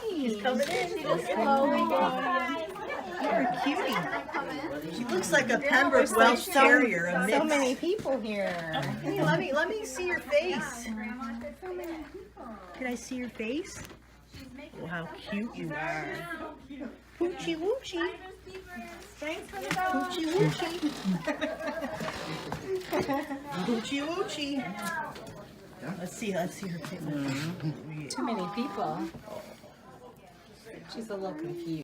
She's coming in. She just slowly You're a cutie. She looks like a Pembroke Welsh Terrier. A mix. So many people here. Hey, let me see your face. Can I see your face? Oh, how cute you are. Poochie woochie. Thanks for the dog. Poochie woochie. Poochie woochie. Let's see her face. Too many people. She's a little confused.